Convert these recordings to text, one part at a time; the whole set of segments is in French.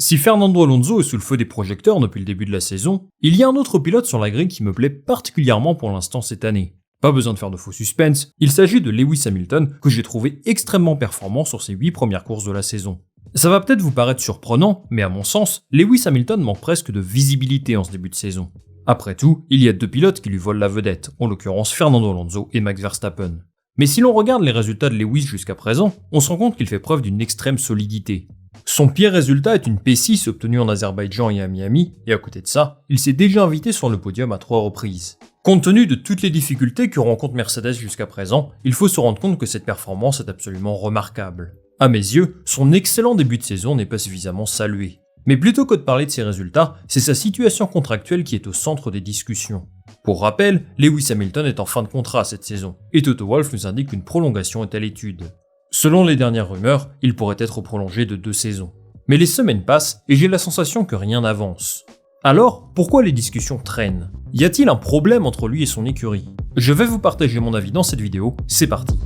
Si Fernando Alonso est sous le feu des projecteurs depuis le début de la saison, il y a un autre pilote sur la grille qui me plaît particulièrement pour l'instant cette année. Pas besoin de faire de faux suspense, il s'agit de Lewis Hamilton que j'ai trouvé extrêmement performant sur ses 8 premières courses de la saison. Ça va peut-être vous paraître surprenant, mais à mon sens, Lewis Hamilton manque presque de visibilité en ce début de saison. Après tout, il y a 2 pilotes qui lui volent la vedette, en l'occurrence Fernando Alonso et Max Verstappen. Mais si l'on regarde les résultats de Lewis jusqu'à présent, on se rend compte qu'il fait preuve d'une extrême solidité. Son pire résultat est une P6 obtenue en Azerbaïdjan et à Miami, et à côté de ça, il s'est déjà invité sur le podium à 3 reprises. Compte tenu de toutes les difficultés que rencontre Mercedes jusqu'à présent, il faut se rendre compte que cette performance est absolument remarquable. À mes yeux, son excellent début de saison n'est pas suffisamment salué. Mais plutôt que de parler de ses résultats, c'est sa situation contractuelle qui est au centre des discussions. Pour rappel, Lewis Hamilton est en fin de contrat cette saison, et Toto Wolff nous indique qu'une prolongation est à l'étude. Selon les dernières rumeurs, il pourrait être prolongé de 2 saisons. Mais les semaines passent et j'ai la sensation que rien n'avance. Alors, pourquoi les discussions traînent? Y a-t-il un problème entre lui et son écurie? Je vais vous partager mon avis dans cette vidéo, c'est parti.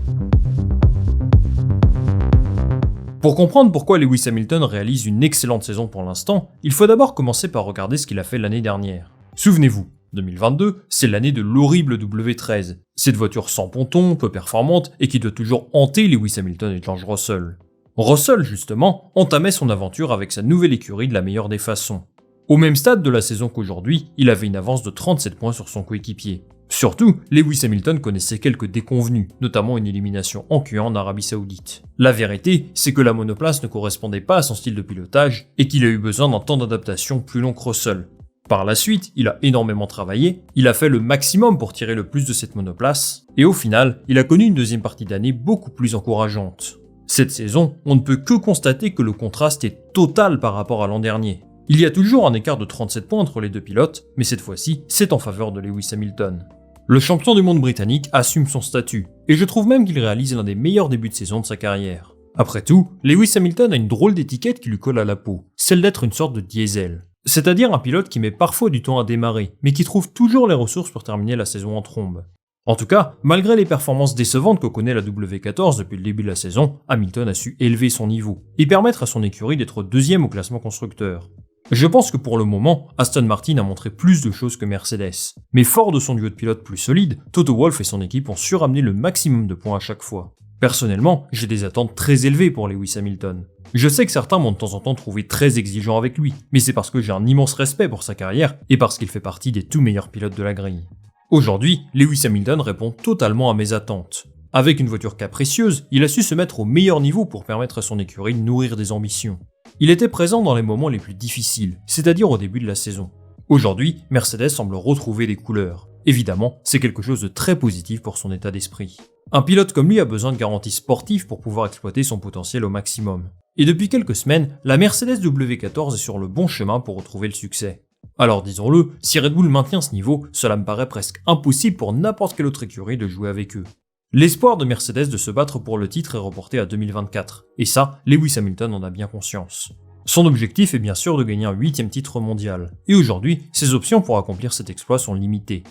Pour comprendre pourquoi Lewis Hamilton réalise une excellente saison pour l'instant, il faut d'abord commencer par regarder ce qu'il a fait l'année dernière. Souvenez-vous, 2022, c'est l'année de l'horrible W13, cette voiture sans ponton, peu performante et qui doit toujours hanter Lewis Hamilton et George Russell. Russell, justement, entamait son aventure avec sa nouvelle écurie de la meilleure des façons. Au même stade de la saison qu'aujourd'hui, il avait une avance de 37 points sur son coéquipier. Surtout, Lewis Hamilton connaissait quelques déconvenues, notamment une élimination en Q1 en Arabie Saoudite. La vérité, c'est que la monoplace ne correspondait pas à son style de pilotage et qu'il a eu besoin d'un temps d'adaptation plus long que Russell. Par la suite, il a énormément travaillé, il a fait le maximum pour tirer le plus de cette monoplace, et au final, il a connu une deuxième partie d'année beaucoup plus encourageante. Cette saison, on ne peut que constater que le contraste est total par rapport à l'an dernier. Il y a toujours un écart de 37 points entre les 2 pilotes, mais cette fois-ci, c'est en faveur de Lewis Hamilton. Le champion du monde britannique assume son statut, et je trouve même qu'il réalise l'un des meilleurs débuts de saison de sa carrière. Après tout, Lewis Hamilton a une drôle d'étiquette qui lui colle à la peau, celle d'être une sorte de diesel. C'est-à-dire un pilote qui met parfois du temps à démarrer, mais qui trouve toujours les ressources pour terminer la saison en trombe. En tout cas, malgré les performances décevantes que connaît la W14 depuis le début de la saison, Hamilton a su élever son niveau, et permettre à son écurie d'être 2e au classement constructeur. Je pense que pour le moment, Aston Martin a montré plus de choses que Mercedes. Mais fort de son duo de pilotes plus solide, Toto Wolff et son équipe ont su ramener le maximum de points à chaque fois. Personnellement, j'ai des attentes très élevées pour Lewis Hamilton. Je sais que certains m'ont de temps en temps trouvé très exigeant avec lui, mais c'est parce que j'ai un immense respect pour sa carrière et parce qu'il fait partie des tout meilleurs pilotes de la grille. Aujourd'hui, Lewis Hamilton répond totalement à mes attentes. Avec une voiture capricieuse, il a su se mettre au meilleur niveau pour permettre à son écurie de nourrir des ambitions. Il était présent dans les moments les plus difficiles, c'est-à-dire au début de la saison. Aujourd'hui, Mercedes semble retrouver des couleurs. Évidemment, c'est quelque chose de très positif pour son état d'esprit. Un pilote comme lui a besoin de garanties sportives pour pouvoir exploiter son potentiel au maximum. Et depuis quelques semaines, la Mercedes W14 est sur le bon chemin pour retrouver le succès. Alors disons-le, si Red Bull maintient ce niveau, cela me paraît presque impossible pour n'importe quelle autre écurie de jouer avec eux. L'espoir de Mercedes de se battre pour le titre est reporté à 2024, et ça, Lewis Hamilton en a bien conscience. Son objectif est bien sûr de gagner un 8e titre mondial, et aujourd'hui, ses options pour accomplir cet exploit sont limitées.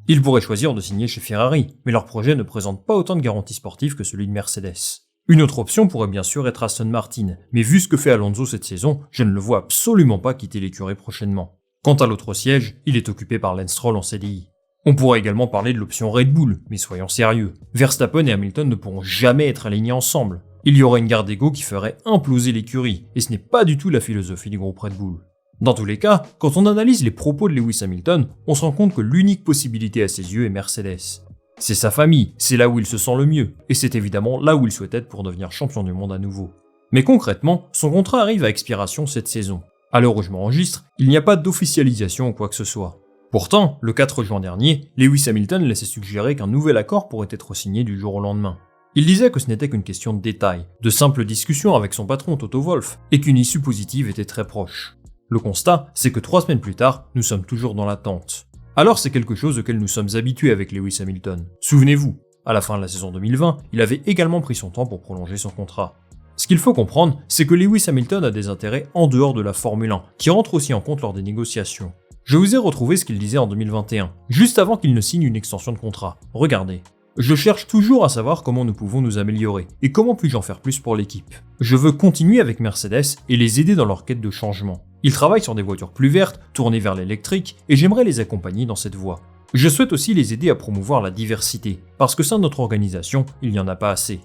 Il pourrait choisir de signer chez Ferrari, mais leur projet ne présente pas autant de garanties sportives que celui de Mercedes. Une autre option pourrait bien sûr être Aston Martin, mais vu ce que fait Alonso cette saison, je ne le vois absolument pas quitter l'écurie prochainement. Quant à l'autre siège, il est occupé par Lance Stroll en CDI. On pourrait également parler de l'option Red Bull, mais soyons sérieux. Verstappen et Hamilton ne pourront jamais être alignés ensemble. Il y aurait une guerre d'ego qui ferait imploser l'écurie, et ce n'est pas du tout la philosophie du groupe Red Bull. Dans tous les cas, quand on analyse les propos de Lewis Hamilton, on se rend compte que l'unique possibilité à ses yeux est Mercedes. C'est sa famille, c'est là où il se sent le mieux, et c'est évidemment là où il souhaite être pour devenir champion du monde à nouveau. Mais concrètement, son contrat arrive à expiration cette saison. À l'heure où je m'enregistre, il n'y a pas d'officialisation ou quoi que ce soit. Pourtant, le 4 juin dernier, Lewis Hamilton laissait suggérer qu'un nouvel accord pourrait être signé du jour au lendemain. Il disait que ce n'était qu'une question de détail, de simples discussions avec son patron Toto Wolff, et qu'une issue positive était très proche. Le constat, c'est que 3 semaines plus tard, nous sommes toujours dans l'attente. Alors c'est quelque chose auquel nous sommes habitués avec Lewis Hamilton. Souvenez-vous, à la fin de la saison 2020, il avait également pris son temps pour prolonger son contrat. Ce qu'il faut comprendre, c'est que Lewis Hamilton a des intérêts en dehors de la Formule 1, qui rentrent aussi en compte lors des négociations. Je vous ai retrouvé ce qu'il disait en 2021, juste avant qu'il ne signe une extension de contrat. Regardez. Je cherche toujours à savoir comment nous pouvons nous améliorer et comment puis-je en faire plus pour l'équipe. Je veux continuer avec Mercedes et les aider dans leur quête de changement. Ils travaillent sur des voitures plus vertes, tournées vers l'électrique, et j'aimerais les accompagner dans cette voie. Je souhaite aussi les aider à promouvoir la diversité, parce que sein de notre organisation, il n'y en a pas assez.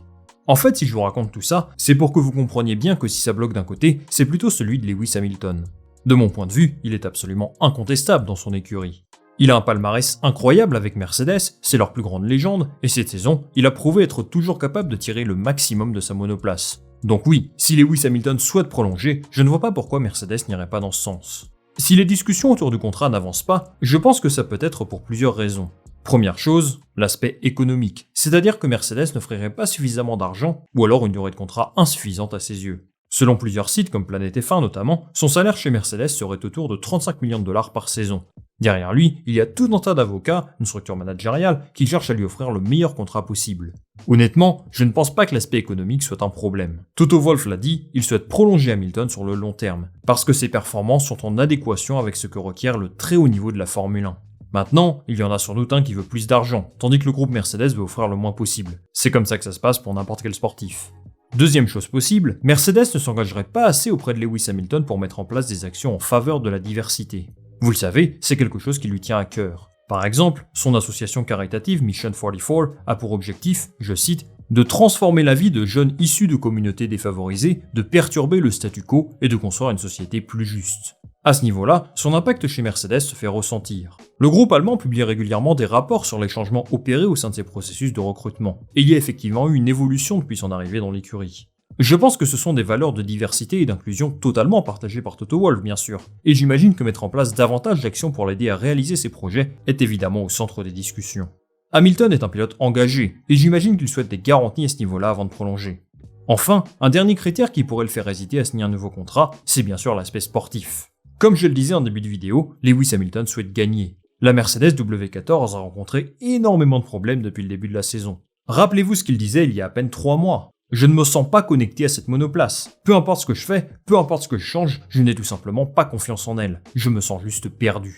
En fait, si je vous raconte tout ça, c'est pour que vous compreniez bien que si ça bloque d'un côté, c'est plutôt celui de Lewis Hamilton. De mon point de vue, il est absolument incontestable dans son écurie. Il a un palmarès incroyable avec Mercedes, c'est leur plus grande légende, et cette saison, il a prouvé être toujours capable de tirer le maximum de sa monoplace. Donc oui, si Lewis Hamilton souhaite prolonger, je ne vois pas pourquoi Mercedes n'irait pas dans ce sens. Si les discussions autour du contrat n'avancent pas, je pense que ça peut être pour plusieurs raisons. Première chose, l'aspect économique, c'est-à-dire que Mercedes n'offrirait pas suffisamment d'argent, ou alors une durée de contrat insuffisante à ses yeux. Selon plusieurs sites comme Planète F1 notamment, son salaire chez Mercedes serait autour de 35 millions de dollars par saison. Derrière lui, il y a tout un tas d'avocats, une structure managériale, qui cherchent à lui offrir le meilleur contrat possible. Honnêtement, je ne pense pas que l'aspect économique soit un problème. Toto Wolff l'a dit, il souhaite prolonger Hamilton sur le long terme, parce que ses performances sont en adéquation avec ce que requiert le très haut niveau de la Formule 1. Maintenant, il y en a sans doute un qui veut plus d'argent, tandis que le groupe Mercedes veut offrir le moins possible. C'est comme ça que ça se passe pour n'importe quel sportif. Deuxième chose possible, Mercedes ne s'engagerait pas assez auprès de Lewis Hamilton pour mettre en place des actions en faveur de la diversité. Vous le savez, c'est quelque chose qui lui tient à cœur. Par exemple, son association caritative Mission 44 a pour objectif, je cite, de transformer la vie de jeunes issus de communautés défavorisées, de perturber le statu quo et de construire une société plus juste. À ce niveau-là, son impact chez Mercedes se fait ressentir. Le groupe allemand publie régulièrement des rapports sur les changements opérés au sein de ses processus de recrutement, et il y a effectivement eu une évolution depuis son arrivée dans l'écurie. Je pense que ce sont des valeurs de diversité et d'inclusion totalement partagées par Toto Wolff bien sûr, et j'imagine que mettre en place davantage d'actions pour l'aider à réaliser ses projets est évidemment au centre des discussions. Hamilton est un pilote engagé, et j'imagine qu'il souhaite des garanties à ce niveau-là avant de prolonger. Enfin, un dernier critère qui pourrait le faire hésiter à signer un nouveau contrat, c'est bien sûr l'aspect sportif. Comme je le disais en début de vidéo, Lewis Hamilton souhaite gagner. La Mercedes W14 a rencontré énormément de problèmes depuis le début de la saison. Rappelez-vous ce qu'il disait il y a à peine 3 mois. Je ne me sens pas connecté à cette monoplace. Peu importe ce que je fais, peu importe ce que je change, je n'ai tout simplement pas confiance en elle. Je me sens juste perdu.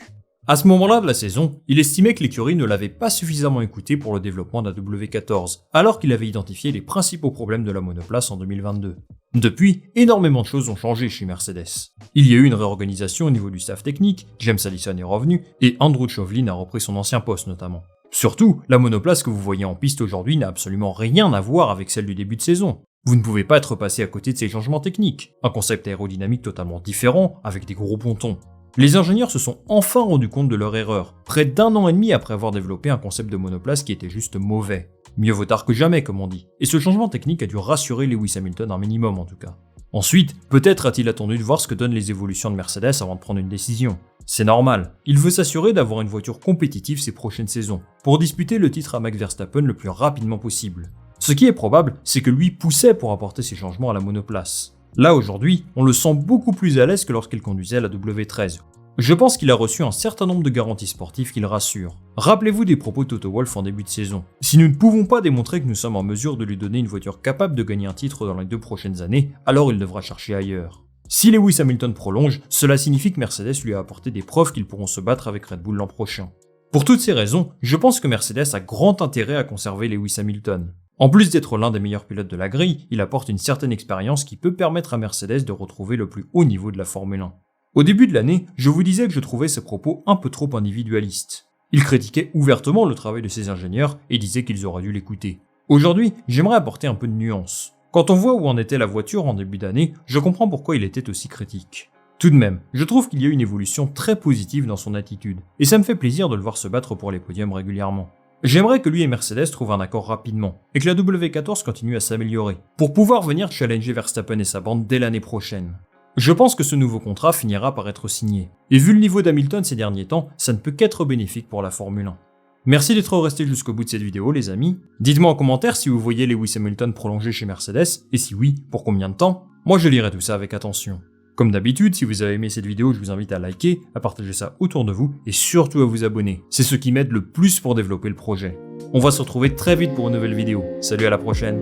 À ce moment-là de la saison, il estimait que l'écurie ne l'avait pas suffisamment écouté pour le développement de la W14, alors qu'il avait identifié les principaux problèmes de la monoplace en 2022. Depuis, énormément de choses ont changé chez Mercedes. Il y a eu une réorganisation au niveau du staff technique, James Allison est revenu, et Andrew Chauvelin a repris son ancien poste notamment. Surtout, la monoplace que vous voyez en piste aujourd'hui n'a absolument rien à voir avec celle du début de saison. Vous ne pouvez pas être passé à côté de ces changements techniques. Un concept aérodynamique totalement différent, avec des gros pontons. Les ingénieurs se sont enfin rendus compte de leur erreur, près d'1 an et demi après avoir développé un concept de monoplace qui était juste mauvais. Mieux vaut tard que jamais, comme on dit. Et ce changement technique a dû rassurer Lewis Hamilton un minimum en tout cas. Ensuite, peut-être a-t-il attendu de voir ce que donnent les évolutions de Mercedes avant de prendre une décision. C'est normal, il veut s'assurer d'avoir une voiture compétitive ces prochaines saisons, pour disputer le titre à Max Verstappen le plus rapidement possible. Ce qui est probable, c'est que lui poussait pour apporter ces changements à la monoplace. Là aujourd'hui, on le sent beaucoup plus à l'aise que lorsqu'il conduisait la W13. Je pense qu'il a reçu un certain nombre de garanties sportives qui le rassurent. Rappelez-vous des propos de Toto Wolff en début de saison. Si nous ne pouvons pas démontrer que nous sommes en mesure de lui donner une voiture capable de gagner un titre dans les 2 prochaines années, alors il devra chercher ailleurs. Si Lewis Hamilton prolonge, cela signifie que Mercedes lui a apporté des preuves qu'ils pourront se battre avec Red Bull l'an prochain. Pour toutes ces raisons, je pense que Mercedes a grand intérêt à conserver Lewis Hamilton. En plus d'être l'un des meilleurs pilotes de la grille, il apporte une certaine expérience qui peut permettre à Mercedes de retrouver le plus haut niveau de la Formule 1. Au début de l'année, je vous disais que je trouvais ses propos un peu trop individualistes. Il critiquait ouvertement le travail de ses ingénieurs et disait qu'ils auraient dû l'écouter. Aujourd'hui, j'aimerais apporter un peu de nuance. Quand on voit où en était la voiture en début d'année, je comprends pourquoi il était aussi critique. Tout de même, je trouve qu'il y a une évolution très positive dans son attitude, et ça me fait plaisir de le voir se battre pour les podiums régulièrement. J'aimerais que lui et Mercedes trouvent un accord rapidement, et que la W14 continue à s'améliorer, pour pouvoir venir challenger Verstappen et sa bande dès l'année prochaine. Je pense que ce nouveau contrat finira par être signé, et vu le niveau d'Hamilton ces derniers temps, ça ne peut qu'être bénéfique pour la Formule 1. Merci d'être resté jusqu'au bout de cette vidéo les amis, dites-moi en commentaire si vous voyez Lewis Hamilton prolonger chez Mercedes, et si oui, pour combien de temps? Moi je lirai tout ça avec attention. Comme d'habitude, si vous avez aimé cette vidéo, je vous invite à liker, à partager ça autour de vous, et surtout à vous abonner, c'est ce qui m'aide le plus pour développer le projet. On va se retrouver très vite pour une nouvelle vidéo, salut à la prochaine.